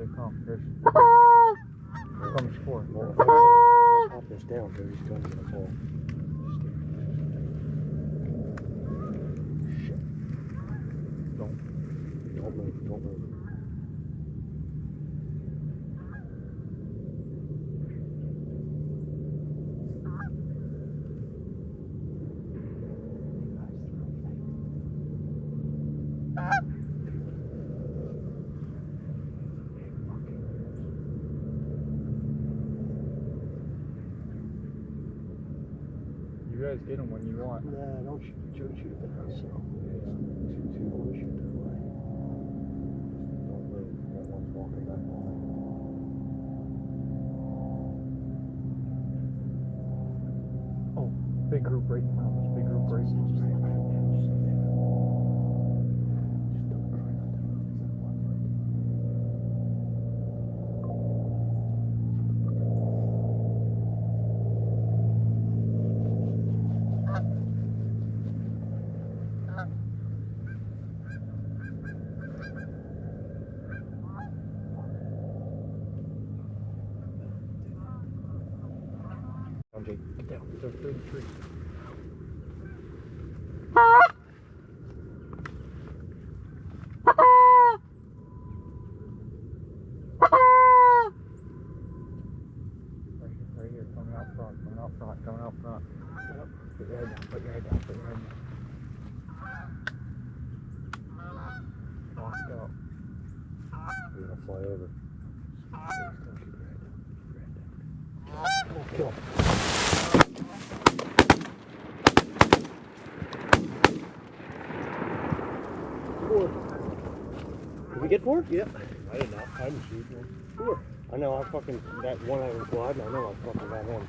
they come. Here comes four. Well, I'll pop this down here. He's going to the fall. Shit. Don't move. Don't move. You guys get them when you want. Nah, don't shoot at the house. So. Two want to shoot that way. Don't move. That one's walking back on. Oh, big group right in front of us. Big group right in front of us. Get down. They're through the tree. Right here, coming out front. Yep. Put your head down, put your head down. Locked up. You're gonna fly over. Don't keep your head down. Don't kill. Four. Did we get four? Yep. I did not. I didn't shoot one. Four. I know. I fucking that one I was gliding. I know I fucking got him.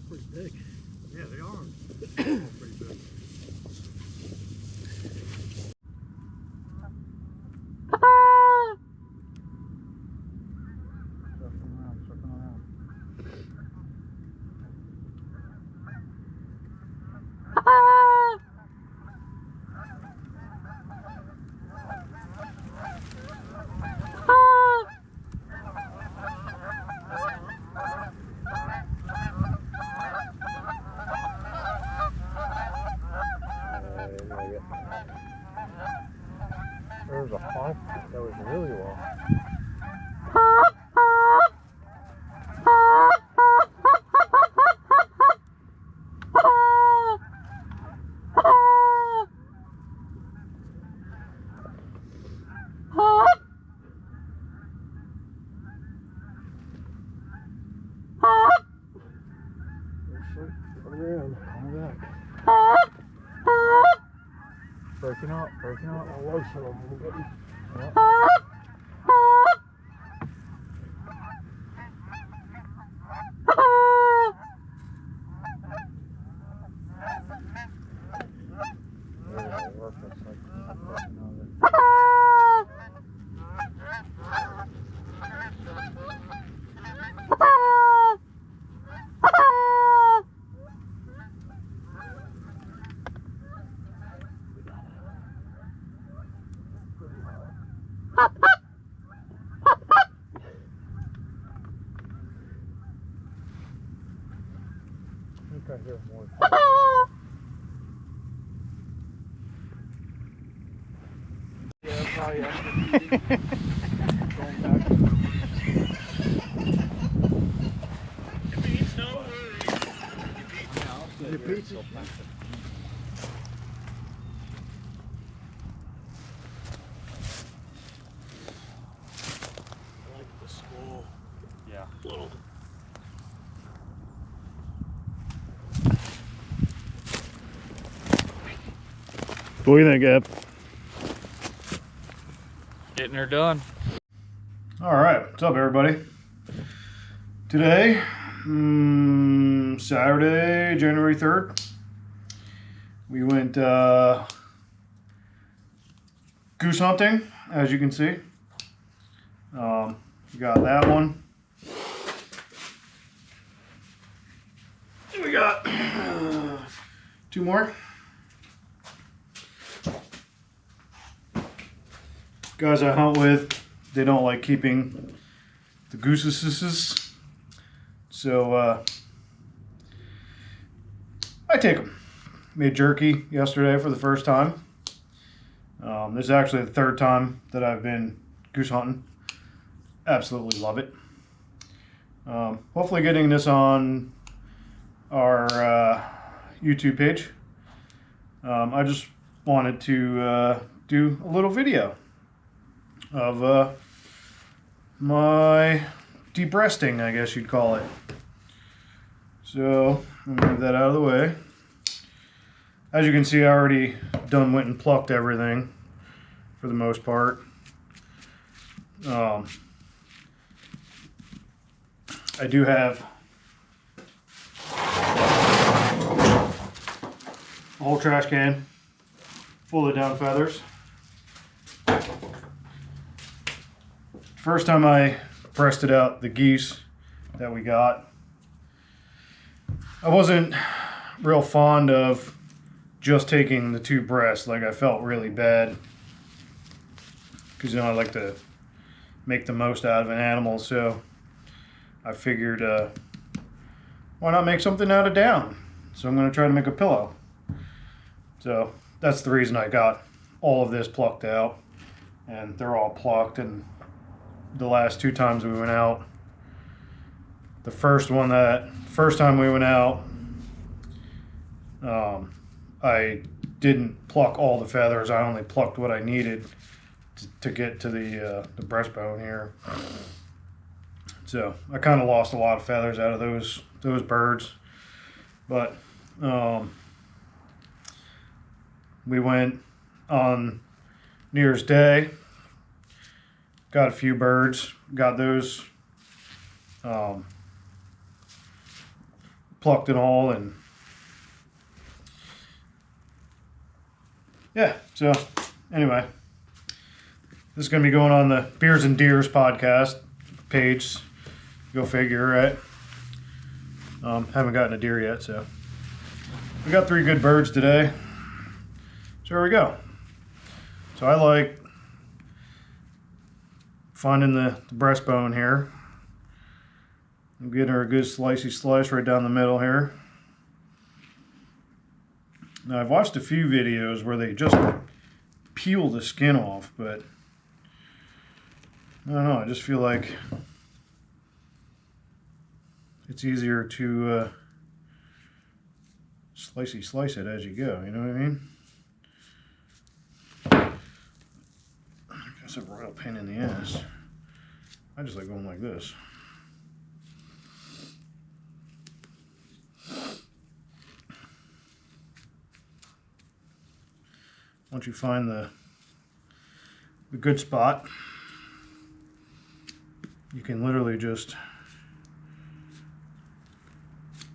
Pretty big. Yeah, they are. Pretty big. Circling around. There was a hawk that was really low. Around. Coming back. Breaking up. I love some of them. Yep. I think I hear more. Yeah, probably after going back. Your pizza? I like the small. Yeah. Little. What do you think, Ed? Getting her done. All right, what's up, everybody? Today, Saturday, January 3rd, we went goose hunting, as you can see. We got that one. And we got two more. Guys I hunt with, they don't like keeping the gooses, so I take them. Made jerky yesterday for the first time. This is actually the third time that I've been goose hunting. Absolutely love it. Hopefully getting this on our YouTube page. I just wanted to do a little video of my de-breasting, I guess you'd call it. So, I'll move that out of the way. As you can see, I already went and plucked everything for the most part. I do have a whole trash can full of down feathers. First time I breasted out the geese that we got, I wasn't real fond of just taking the two breasts. Like, I felt really bad because, you know, I like to make the most out of an animal, so I figured why not make something out of down? So I'm going to try to make a pillow. So that's the reason I got all of this plucked out, and they're all plucked. And the last two times we went out, the first time we went out, I didn't pluck all the feathers. I only plucked what I needed to get to the breastbone here. So I kind of lost a lot of feathers out of those birds. But we went on New Year's Day, got a few birds, got those plucked and all, and yeah, so anyway, this is going to be going on the Beers and Deers podcast page. Go figure, right? Haven't gotten a deer yet, so we got 3 good birds today. So here we go. So I like finding the breastbone here. I'm getting her a good slicey slice right down the middle here. Now, I've watched a few videos where they just peel the skin off, but I don't know, I just feel like it's easier to slicey slice it as you go, you know what I mean? That's a royal pain in the ass. I just like going like this. Once you find the good spot, you can literally just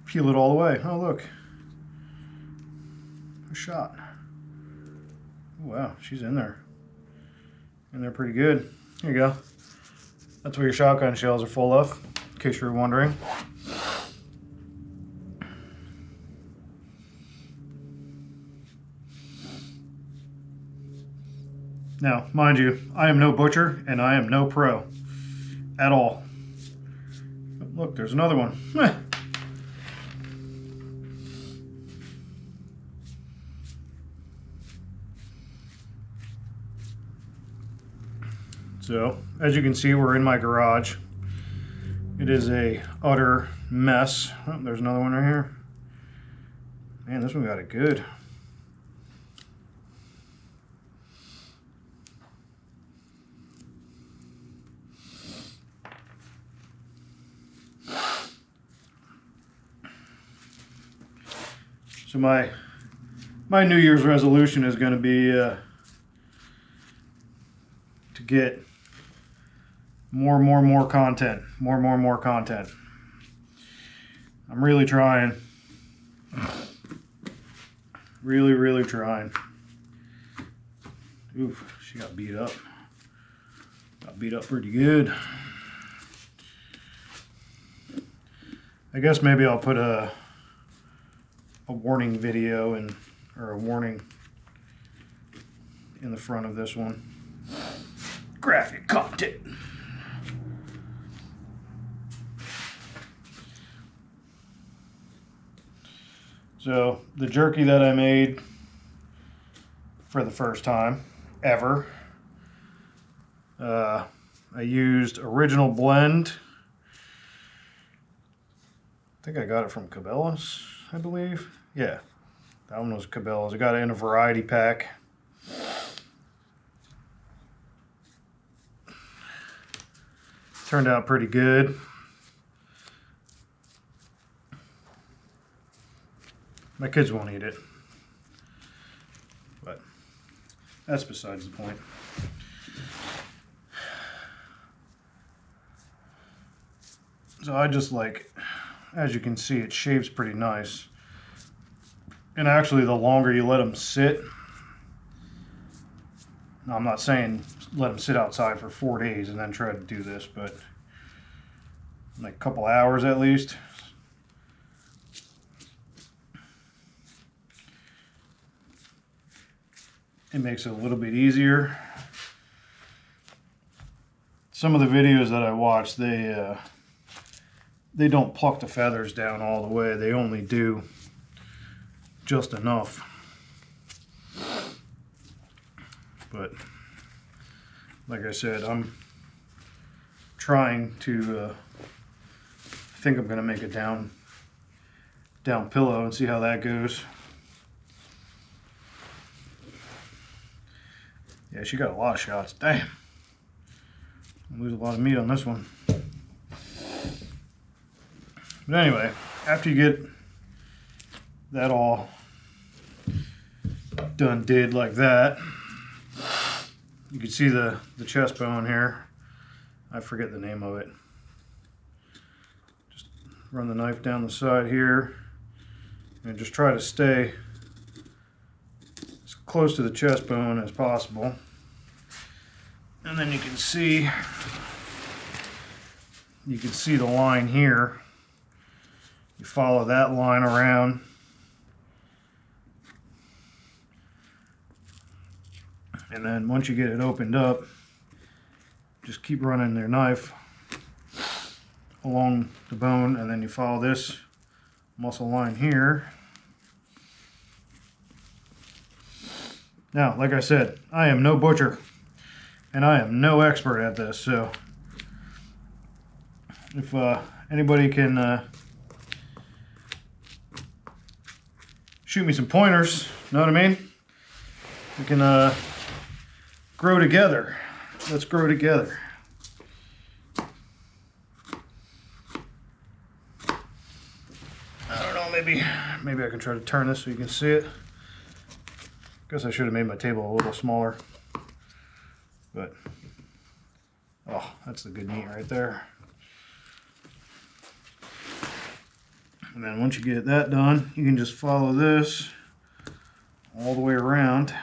peel it all the way. Oh, look. A shot. Oh, wow, she's in there. And they're pretty good. Here you go. That's what your shotgun shells are full of, in case you were wondering. Now, mind you, I am no butcher and I am no pro at all. But look, there's another one. So, as you can see, we're in my garage. It is a utter mess. Oh, there's another one right here. Man, this one got it good. So my New Year's resolution is going to be to get More content. More content. I'm really trying. Really trying. Oof, she got beat up. Got beat up pretty good. I guess maybe I'll put a warning video or a warning in the front of this one. Graphic content. So the jerky that I made for the first time ever, I used original blend. I think I got it from Cabela's, I believe. Yeah, that one was Cabela's. I got it in a variety pack. Turned out pretty good. My kids won't eat it, but that's besides the point. So I just like, as you can see, it shapes pretty nice. And actually, the longer you let them sit, now I'm not saying let them sit outside for 4 days and then try to do this, but like a couple hours at least. It makes it a little bit easier. Some of the videos that I watch, they don't pluck the feathers down all the way. They only do just enough. But like I said, I'm trying to I think I'm gonna make a down pillow and see how that goes. Yeah, she got a lot of shots. Damn. I lose a lot of meat on this one. But anyway, after you get that all did like that, you can see the chest bone here. I forget the name of it. Just run the knife down the side here and just try to stay as close to the chest bone as possible. And then you can see the line here. You follow that line around. And then once you get it opened up, just keep running their knife along the bone, and then you follow this muscle line here. Now, like I said, I am no butcher, and I am no expert at this, so if anybody can shoot me some pointers, know what I mean? We can grow together. Let's grow together. I don't know, maybe I can try to turn this so you can see it. Guess I should have made my table a little smaller. But, oh, that's the good meat right there. And then once you get that done, you can just follow this all the way around.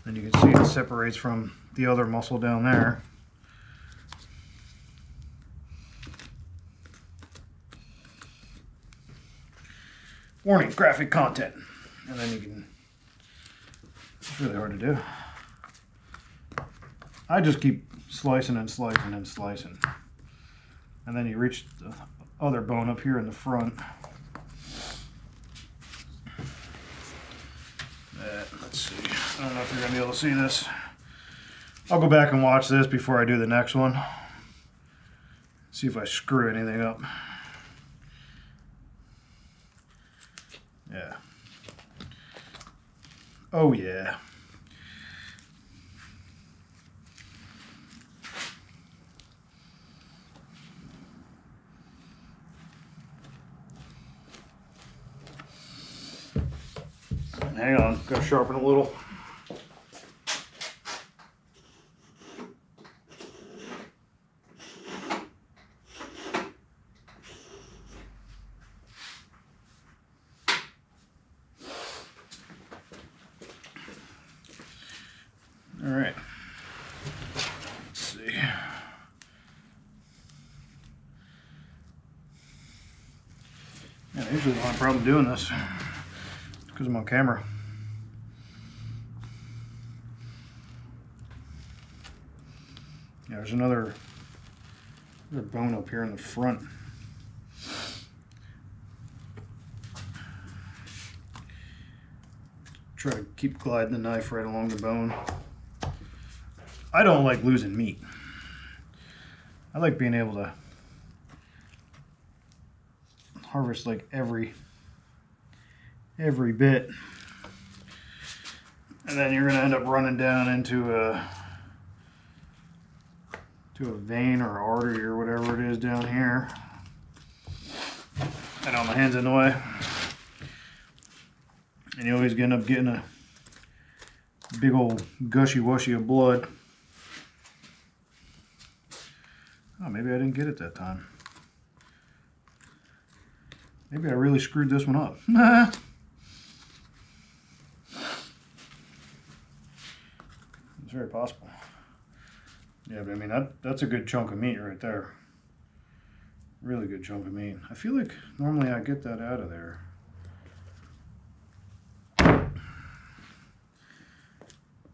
And you can see it separates from the other muscle down there. Warning, graphic content. And then you can, it's really hard to do. I just keep slicing and slicing and slicing. And then you reach the other bone up here in the front. Let's see. I don't know if you're going to be able to see this. I'll go back and watch this before I do the next one. See if I screw anything up. Yeah. Oh yeah. Hang on, gotta sharpen a little. All right. Let's see. Yeah, I usually don't have a problem doing this because I'm on camera. Yeah, there's another bone up here in the front. Try to keep gliding the knife right along the bone. I don't like losing meat. I like being able to harvest like every bit, and then you're gonna end up running down into a vein or artery or whatever it is down here. I know my hand's in the way, and you always end up getting a big old gushy wushy of blood. Oh, maybe I didn't get it that time. Maybe I really screwed this one up. It's very possible. Yeah, but I mean, that's a good chunk of meat right there. Really good chunk of meat. I feel like normally I get that out of there.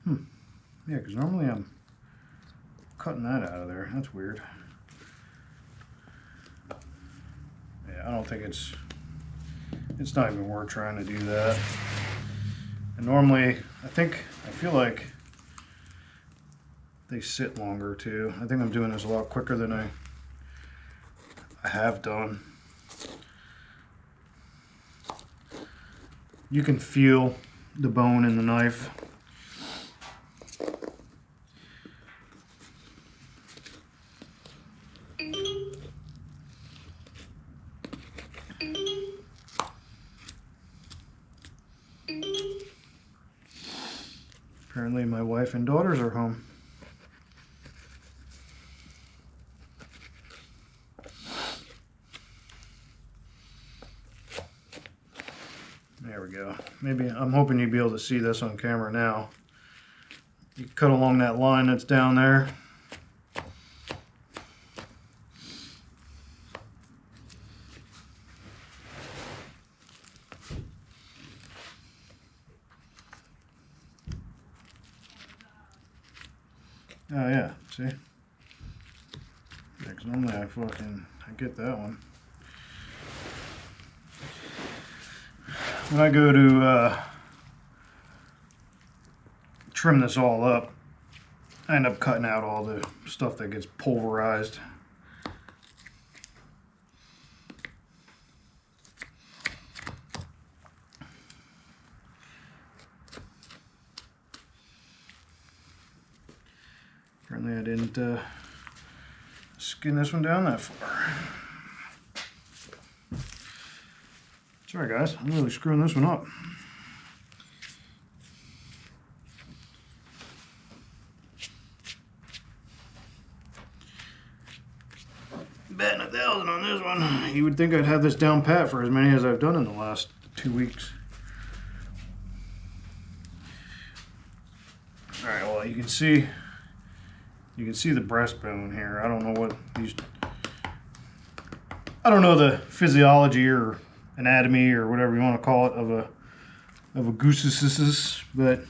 Yeah, because normally I'm cutting that out of there. That's weird. Yeah, I don't think it's not even worth trying to do that. And normally, I feel like they sit longer too. I think I'm doing this a lot quicker than I have done. You can feel the bone in the knife. Apparently my wife and daughters are home. There we go. Maybe I'm hoping you'll be able to see this on camera now. You cut along that line that's down there. Oh yeah, see? Yeah, 'cause normally I get that one. When I go to trim this all up, I end up cutting out all the stuff that gets pulverized. Apparently I didn't skin this one down that far. Sorry guys, I'm really screwing this one up. Betting 1,000 on this one. You would think I'd have this down pat for as many as I've done in the last 2 weeks. Alright, well you can see the breastbone here. I don't know the physiology or anatomy or whatever you want to call it of a goose, but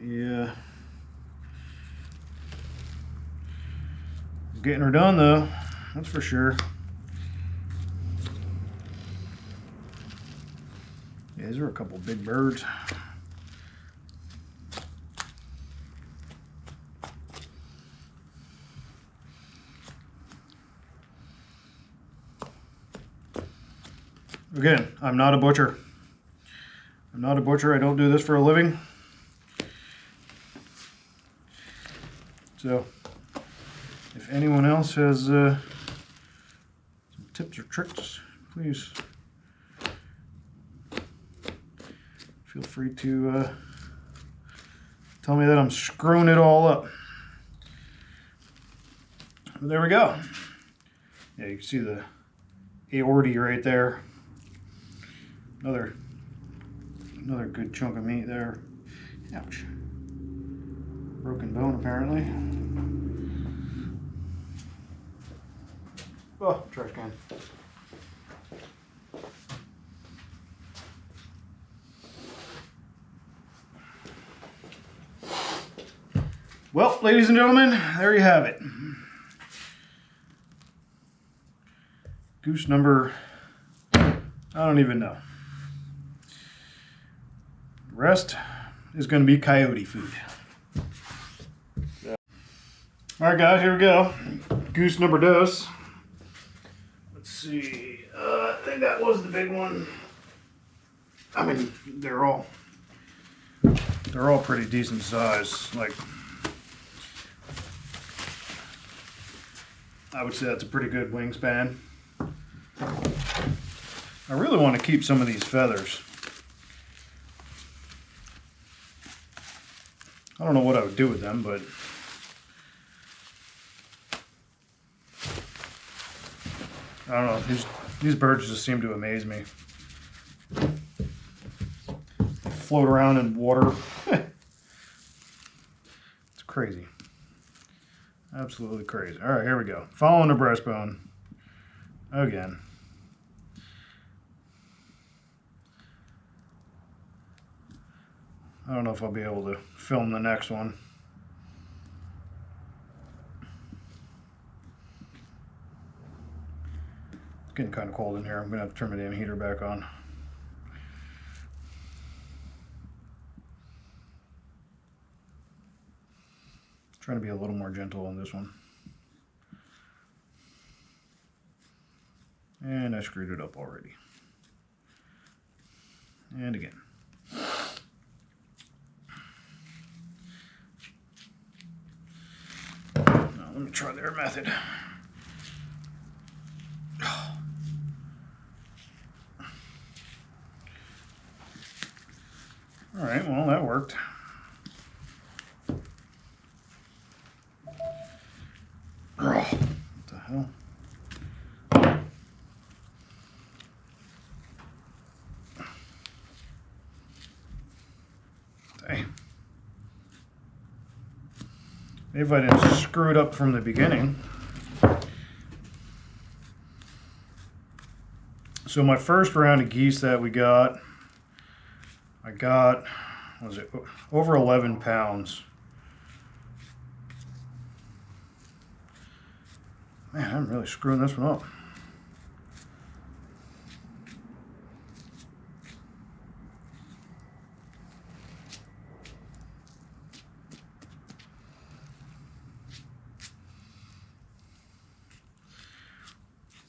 yeah, getting her done though, that's for sure. Yeah, these are a couple big birds. Again, I'm not a butcher. I'm not a butcher. I don't do this for a living. So if anyone else has some tips or tricks, please feel free to tell me that I'm screwing it all up. But there we go. Yeah, you can see the aorta right there. Another good chunk of meat there. Ouch. Broken bone apparently. Oh, trash can. Well, ladies and gentlemen, there you have it. Goose number, I don't even know. The rest is going to be coyote food. Alright guys, here we go. Goose number dos. Let's see. I think that was the big one. I mean, they're all pretty decent size. Like, I would say that's a pretty good wingspan. I really want to keep some of these feathers. I don't know what I would do with them, but I don't know. These birds just seem to amaze me. They float around in water. It's crazy. Absolutely crazy. All right, here we go. Following the breastbone again. I don't know if I'll be able to film the next one. It's getting kind of cold in here. I'm gonna have to turn my damn heater back on. Trying to be a little more gentle on this one. And I screwed it up already. And again. Now, let me try their method. All right, well, that worked. What the hell? Dang. Maybe if I didn't screw it up from the beginning. So my first round of geese that we got, I got, what was it, over 11 pounds. Man, I'm really screwing this one up.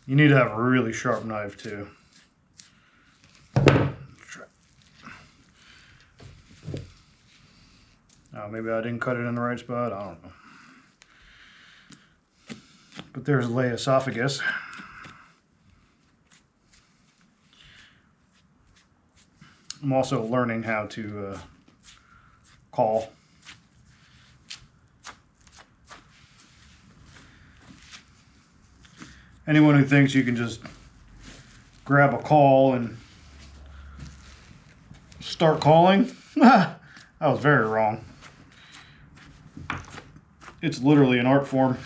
You need to have a really sharp knife too. Oh, maybe I didn't cut it in the right spot. I don't know. But there's the esophagus. I'm also learning how to call. Anyone who thinks you can just grab a call and start calling, I was very wrong. It's literally an art form.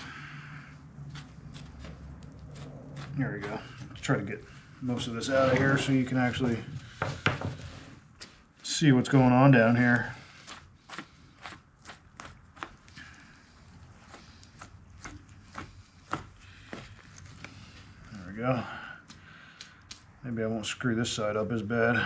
There we go. Let's try to get most of this out of here so you can actually see what's going on down here. There we go. Maybe I won't screw this side up as bad.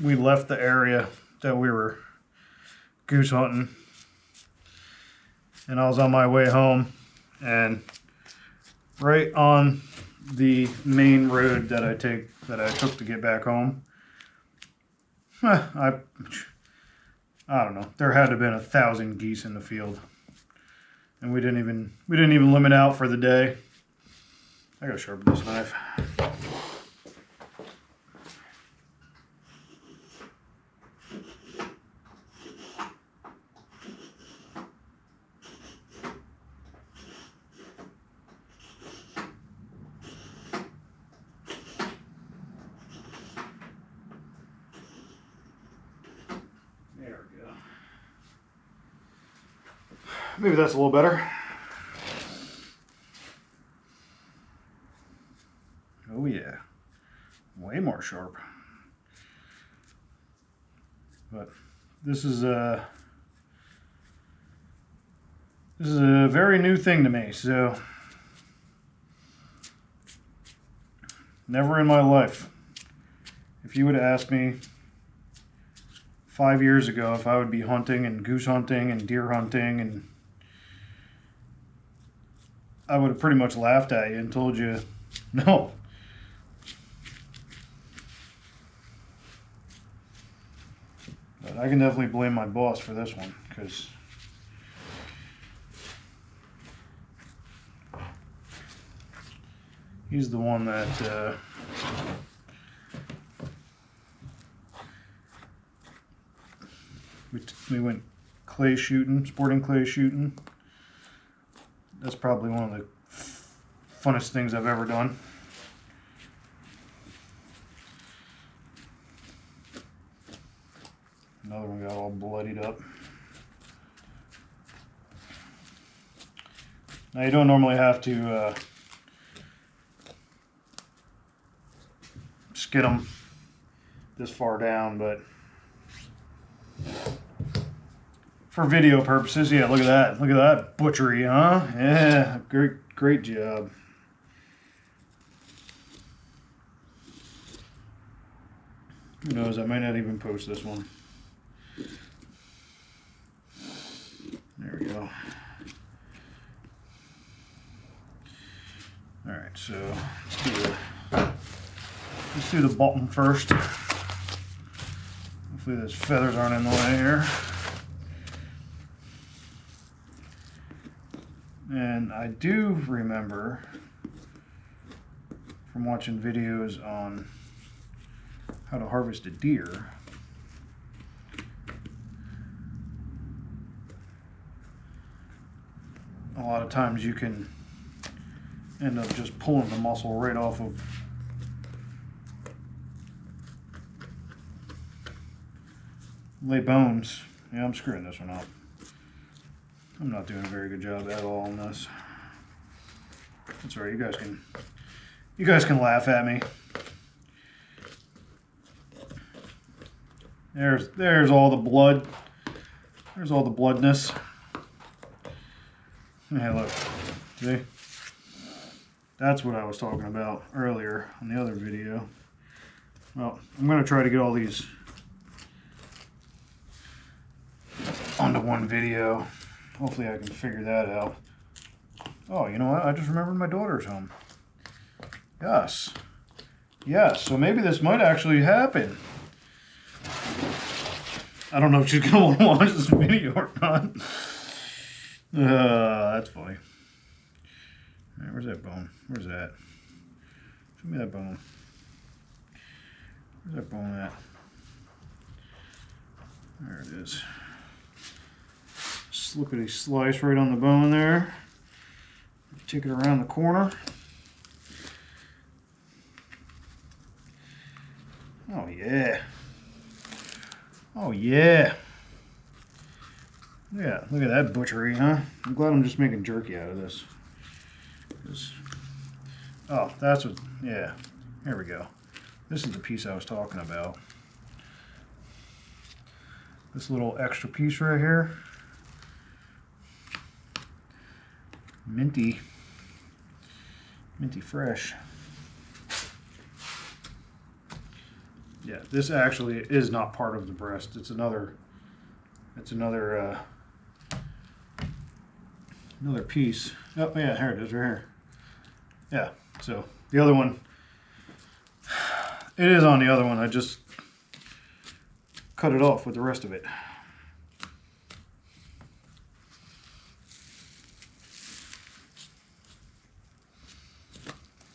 We left the area that we were goose hunting and I was on my way home, and right on the main road that I took to get back home, I don't know. There had to have been 1,000 geese in the field, and we didn't even limit out for the day. I gotta sharpen this knife. There we go. Maybe that's a little better. Oh yeah, way more sharp. But this is a very new thing to me, so never in my life. If you would have asked me 5 years ago if I would be hunting and goose hunting and deer hunting, and I would have pretty much laughed at you and told you no. But I can definitely blame my boss for this one, because he's the one that we went clay shooting, sporting clay shooting. That's probably one of the funnest things I've ever done. Another one got all bloodied up. Now you don't normally have to skin them this far down, but for video purposes, yeah, look at that. Look at that butchery, huh? Yeah, great job. Who knows, I might not even post this one. There we go. Alright, so let's do the bottom first. Hopefully those feathers aren't in the way here. And I do remember from watching videos on how to harvest a deer, a lot of times you can end up just pulling the muscle right off of lay bones. Yeah, I'm screwing this one up. I'm not doing a very good job at all on this. That's all right. You guys can laugh at me. There's all the blood. There's all the bloodness. Hey, look. See? That's what I was talking about earlier on the other video. Well, I'm going to try to get all these onto one video. Hopefully I can figure that out. Oh, you know what? I just remembered my daughter's home. Yes. Yes, so maybe this might actually happen. I don't know if she's going to want to watch this video or not. That's funny. All right, where's that bone? Where's that? Show me that bone. Where's that bone at? There it is. Slippity slice right on the bone there. Take it around the corner. Oh yeah. Oh yeah. Yeah, look at that butchery, huh? I'm glad I'm just making jerky out of this. Oh, that's what, yeah. Here we go. This is the piece I was talking about. This little extra piece right here. Minty fresh. Yeah, this actually is not part of the breast. It's another another piece. Oh yeah, here it is, right here. Yeah, so the other one, it is on the other one. I just cut it off with the rest of it.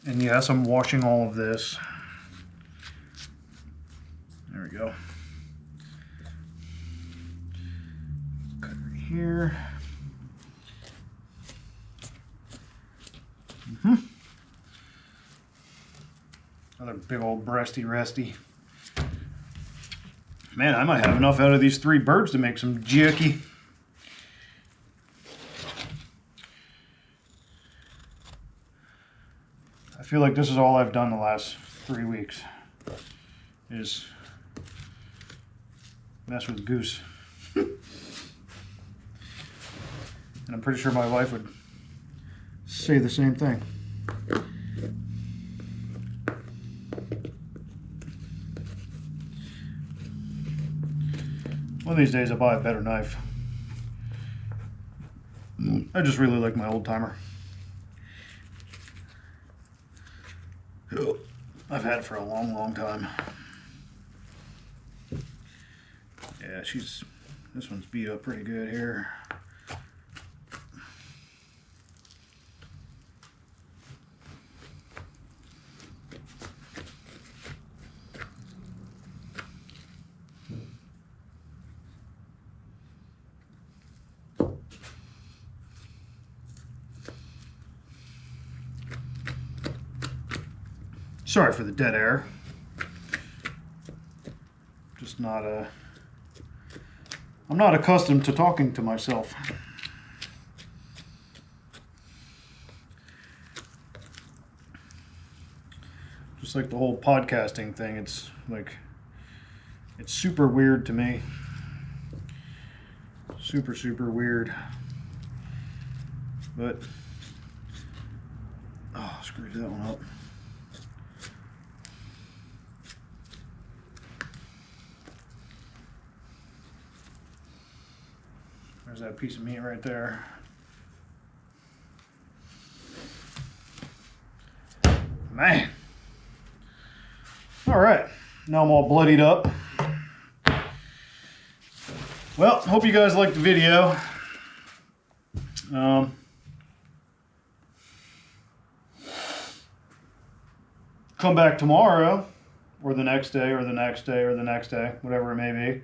And yes, I'm washing all of this. There we go. Cut right here. Another big old breasty resty. Man, I might have enough out of these 3 birds to make some jerky. I feel like this is all I've done the last 3 weeks, is mess with goose. And I'm pretty sure my wife would say the same thing. One of these days I'll buy a better knife. I just really like my old timer. I've had it for a long, long time. Yeah, this one's beat up pretty good here. Sorry for the dead air. Just not I'm not accustomed to talking to myself. Just like the whole podcasting thing, it's super weird to me. Super, super weird. But oh, screw that one up. There's that piece of meat right there. Man. All right, now I'm all bloodied up. Well, hope you guys liked the video. Come back tomorrow, or the next day, or the next day, or the next day, whatever it may be. I'm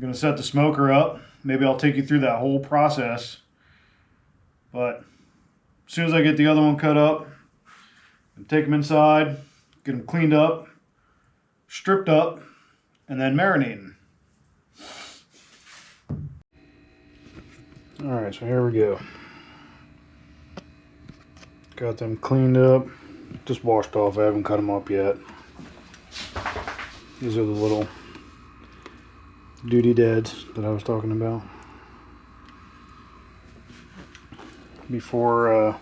gonna set the smoker up. Maybe I'll take you through that whole process. But as soon as I get the other one cut up, I'll take them inside, get them cleaned up, stripped up, and then marinating. Alright, so here we go. Got them cleaned up, just washed off. I haven't cut them up yet. These are the little duty deads that I was talking about. Before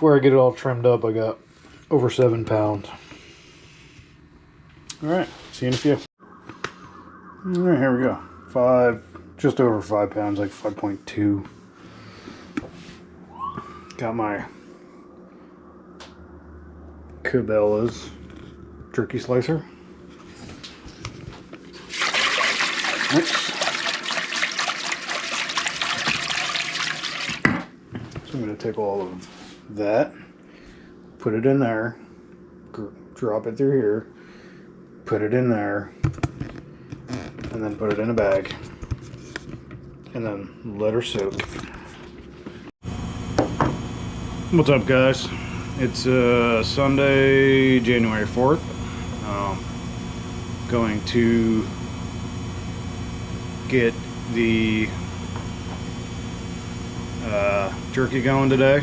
I get it all trimmed up, I got over 7 pounds. Alright, see you in a few. Alright, here we go. Just over 5 pounds, like 5.2. Got my Cabela's jerky slicer. Oops. So I'm going to take all of that, put it in there, drop it through here, put it in there, and then put it in a bag, and then let her soak. What's up, guys? It's Sunday, January 4th. Going to get the jerky going today.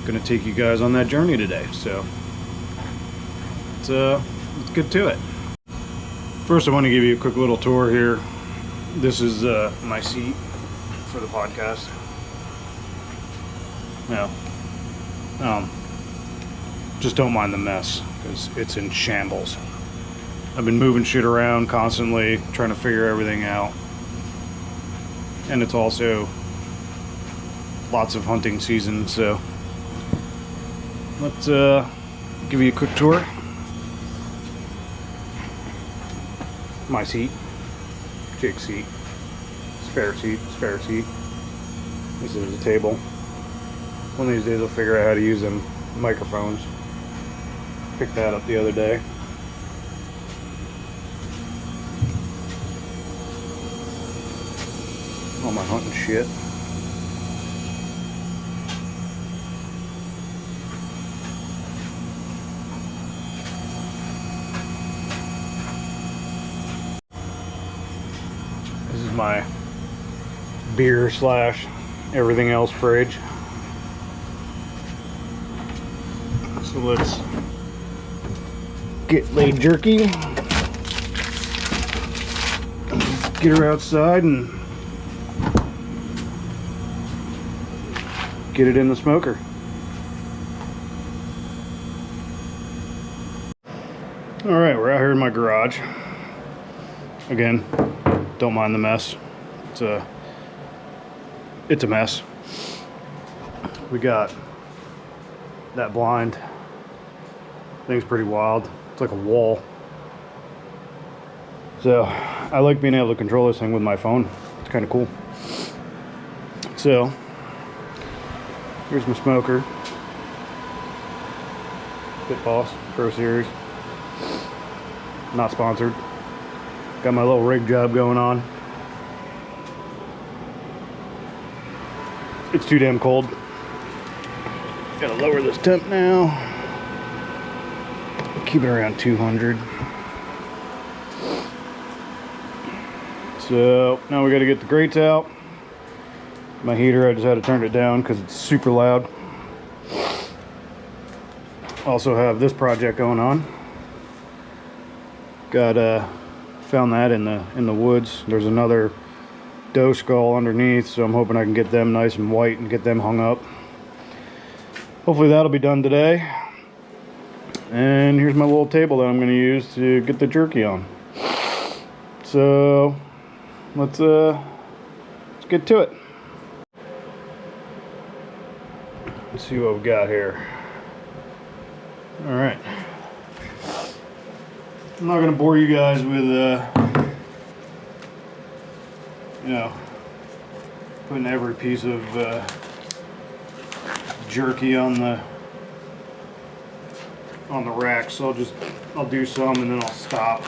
Gonna take you guys on that journey today, so let's get to it. First, I want to give you a quick little tour here. This is my seat for the podcast. Now, just don't mind the mess, because it's in shambles. I've been moving shit around constantly, trying to figure everything out. And it's also lots of hunting season, so let's give you a quick tour. My seat, Jake's seat, spare seat, spare seat. This is a table. One of these days I'll figure out how to use them microphones. Picked that up the other day. All my hunting shit. This is my beer slash everything else fridge. So let's get laid jerky, get her outside and get it in the smoker. Alright, we're out here in my garage. Again, don't mind the mess. It's a mess. We got that blind. Thing's pretty wild. It's like a wall. So I like being able to control this thing with my phone. It's kind of cool. So here's my smoker. Pit Boss Pro Series. Not sponsored. Got my little rig job going on. It's too damn cold. Gotta lower this temp now. Keep it around 200. So now we gotta get the grates out. My heater, I just had to turn it down because it's super loud. Also have this project going on. Got found that in the woods. There's another doe skull underneath, so I'm hoping I can get them nice and white and get them hung up. Hopefully that'll be done today. And here's my little table that I'm going to use to get the jerky on. So let's get to it. Let's see what we've got here. All right. I'm not going to bore you guys with you know, putting every piece of jerky on the rack, so I'll do some and then I'll stop,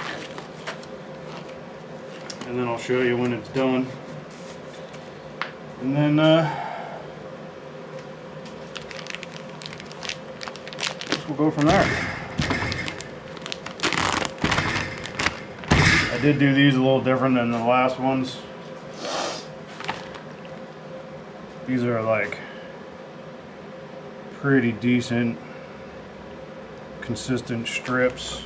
and then I'll show you when it's done, and then we'll go from there. I did do these a little different than the last ones. These are like pretty decent, consistent strips.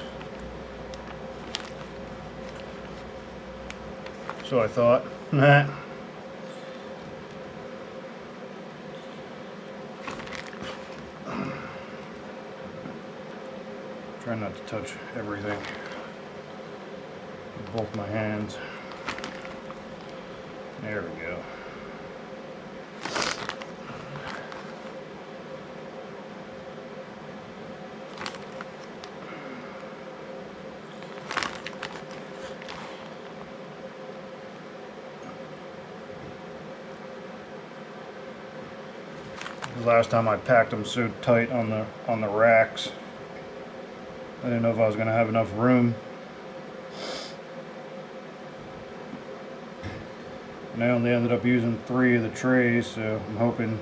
So I thought. Try not to touch everything with both my hands. There we go. Last time I packed them so tight on the racks, I didn't know if I was going to have enough room. And I only ended up using 3 of the trays, so I'm hoping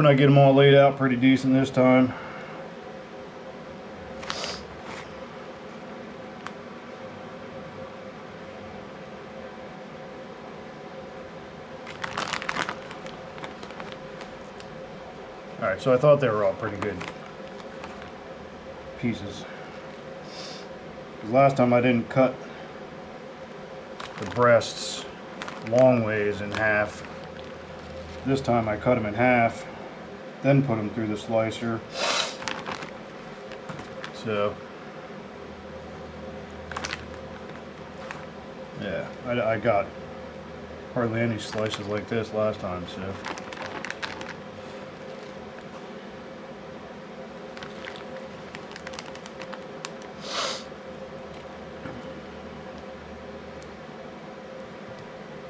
I get them all laid out pretty decent this time. Alright, so I thought they were all pretty good pieces. Because last time I didn't cut the breasts long ways in half. This time I cut them in half, then put them through the slicer. So yeah, I got hardly any slices like this last time, so.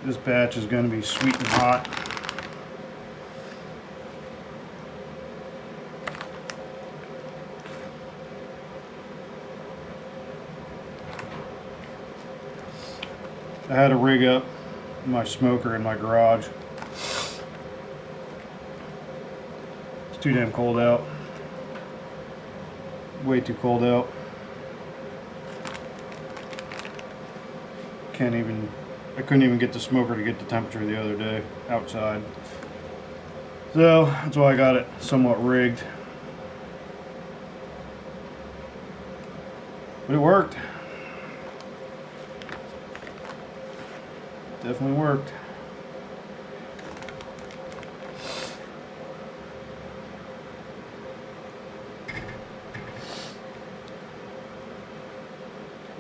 This batch is going to be sweet and hot. I had to rig up my smoker in my garage. It's too damn cold out. Way too cold out. I couldn't even get the smoker to get the temperature the other day outside. So that's why I got it somewhat rigged. But it worked. Definitely worked.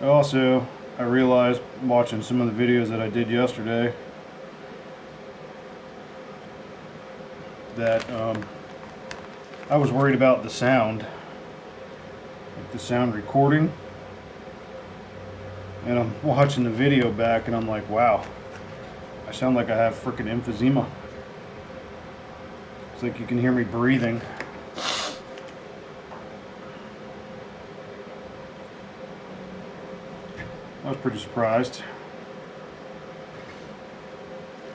Also, I realized watching some of the videos that I did yesterday that I was worried about the sound, like the sound recording, and I'm watching the video back and I'm like, wow, I sound like I have freaking emphysema. It's like you can hear me breathing. I was pretty surprised.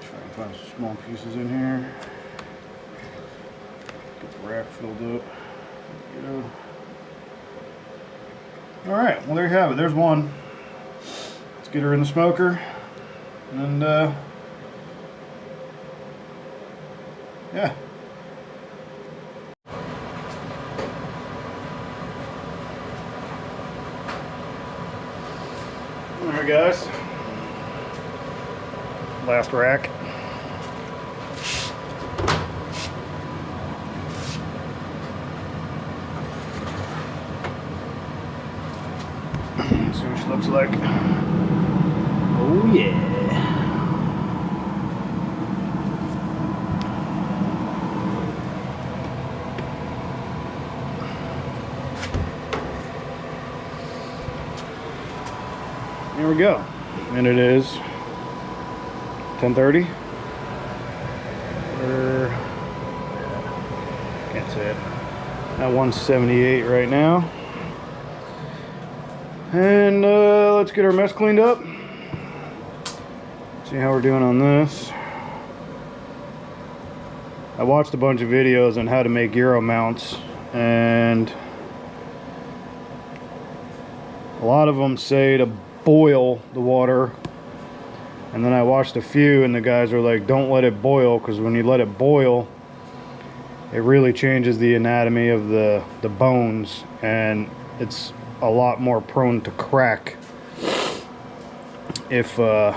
Try and find some small pieces in here. Get the rack filled up. There we go. Alright, well there you have it. There's one. Let's get her in the smoker. And yeah. Alright guys, last rack. See what she looks like. Oh yeah. There we go, and it is 10:30. Can't say it. At 178 right now, and let's get our mess cleaned up. See how we're doing on this. I watched a bunch of videos on how to make Euro mounts, and a lot of them say to boil the water, and then I watched a few and the guys were like, don't let it boil, because when you let it boil it really changes the anatomy of the bones, and it's a lot more prone to crack if you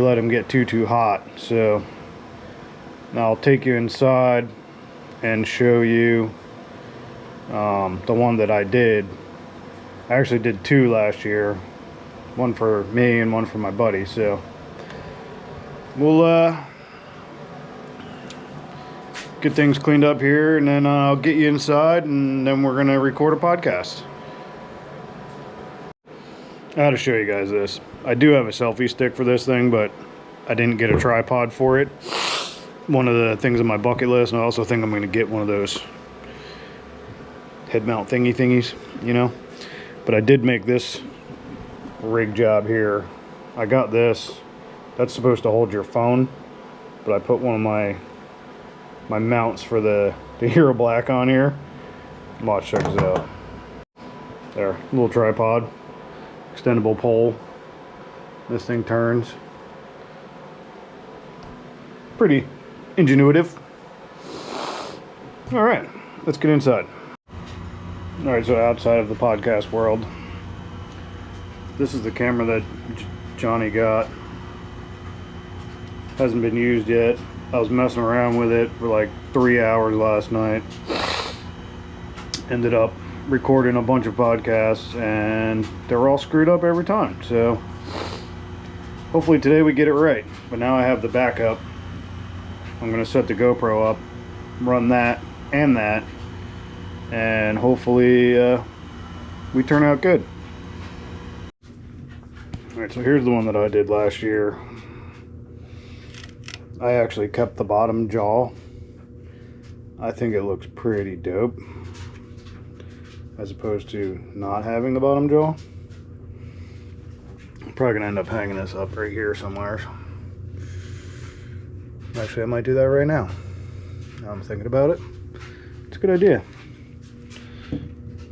let them get too hot. So now I'll take you inside and show you the one that I did. I actually did two last year, one for me and one for my buddy. So we'll get things cleaned up here, and then I'll get you inside, and then we're gonna record a podcast. I had to show you guys this. I do have a selfie stick for this thing, but I didn't get a tripod for it. One of the things on my bucket list, and I also think I'm gonna get one of those head mount thingies, you know. But I did make this rig job here. I got this. That's supposed to hold your phone, but I put one of my mounts for the Hero Black on here. Watch, check this out. There, little tripod, extendable pole. This thing turns. Pretty ingenuitive. All right, let's get inside. Alright, so outside of the podcast world, this is the camera that Johnny got. Hasn't been used yet. I was messing around with it for like 3 hours last night. Ended up recording a bunch of podcasts and they're all screwed up every time. So hopefully today we get it right. But now I have the backup. I'm going to set the GoPro up, run that, and hopefully we turn out good. Alright, so here's the one that I did last year. I actually kept the bottom jaw. I think it looks pretty dope, as opposed to not having the bottom jaw. I'm probably going to end up hanging this up right here somewhere. Actually, I might do that right now. Now I'm thinking about it. It's a good idea.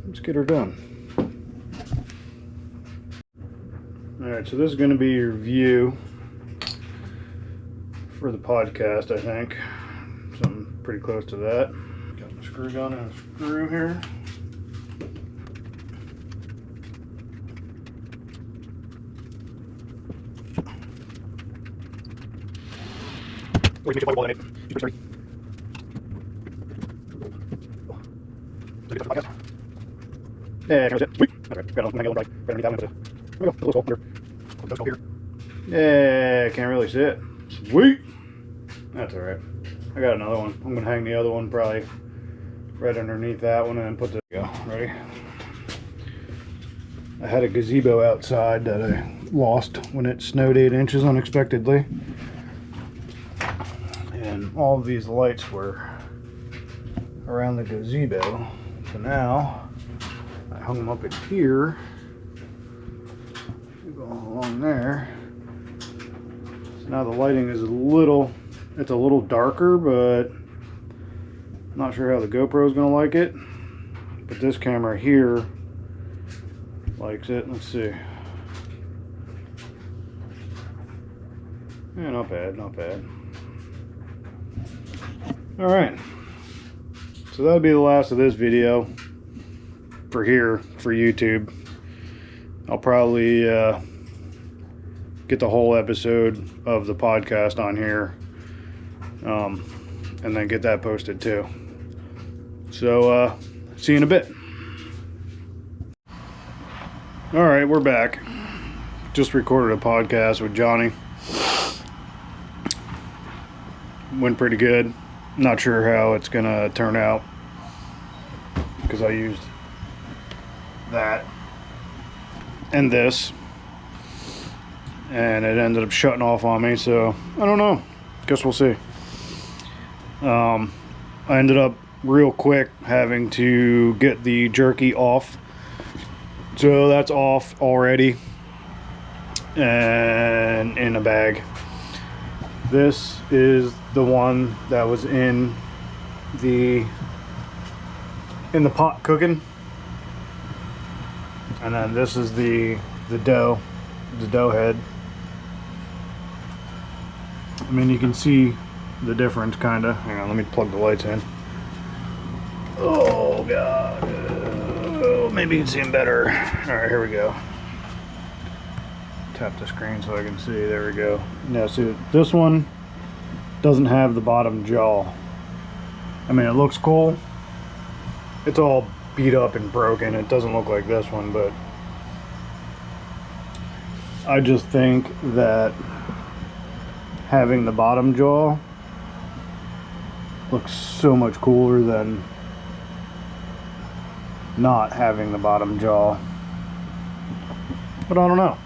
Let's get her done. Alright, so this is going to be your view for the podcast, I think. Something pretty close to that. Got the screw gun and a screw here. Yeah, sweet. Yeah, can't really see it. Sweet. That's alright. I got another one. I'm gonna hang the other one probably right underneath that one and then put the ready. I had a gazebo outside that I lost when it snowed 8 inches unexpectedly. And all of these lights were around the gazebo. So now I hung them up in here. Go along there. So now the lighting is it's a little darker, but I'm not sure how the GoPro is going to like it. But this camera here likes it. Let's see. Yeah, not bad, not bad. Alright. So that'll be the last of this video for YouTube. I'll probably get the whole episode of the podcast on here, and then get that posted too. So see you in a bit. Alright, we're back. Just recorded a podcast with Johnny. Went pretty good. Not sure how it's gonna turn out because I used that and this, and it ended up shutting off on me, so I don't know. Guess we'll see. I ended up real quick having to get the jerky off, so that's off already and in a bag. This is the one that was in the pot cooking, and then this is the dough head. I mean, you can see the difference, kinda. Hang on, let me plug the lights in. Oh god. Oh, maybe you can see them better. Alright, here we go. Tap the screen so I can see. There we go. Now see, this one doesn't have the bottom jaw. I mean, it looks cool. It's all beat up and broken. It doesn't look like this one, but I just think that having the bottom jaw looks so much cooler than not having the bottom jaw. But I don't know.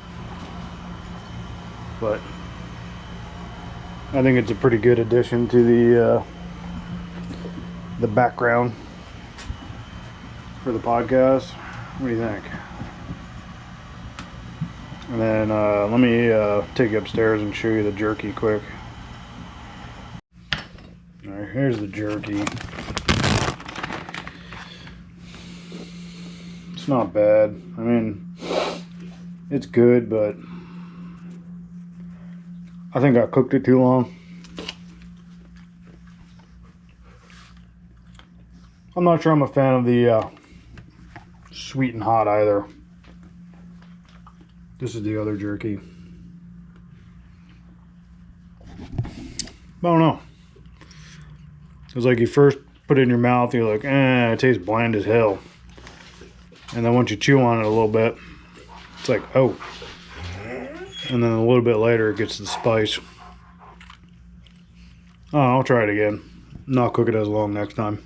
But I think it's a pretty good addition to the background for the podcast. What do you think? And then let me take you upstairs and show you the jerky quick. Alright, here's the jerky. It's not bad. I mean, it's good, but I think I cooked it too long. I'm not sure I'm a fan of the sweet and hot either. This is the other jerky. I don't know. It's like you first put it in your mouth, you're like, it tastes bland as hell. And then once you chew on it a little bit, it's like, oh. And then a little bit later, it gets the spice. Oh, I'll try it again. Not cook it as long next time.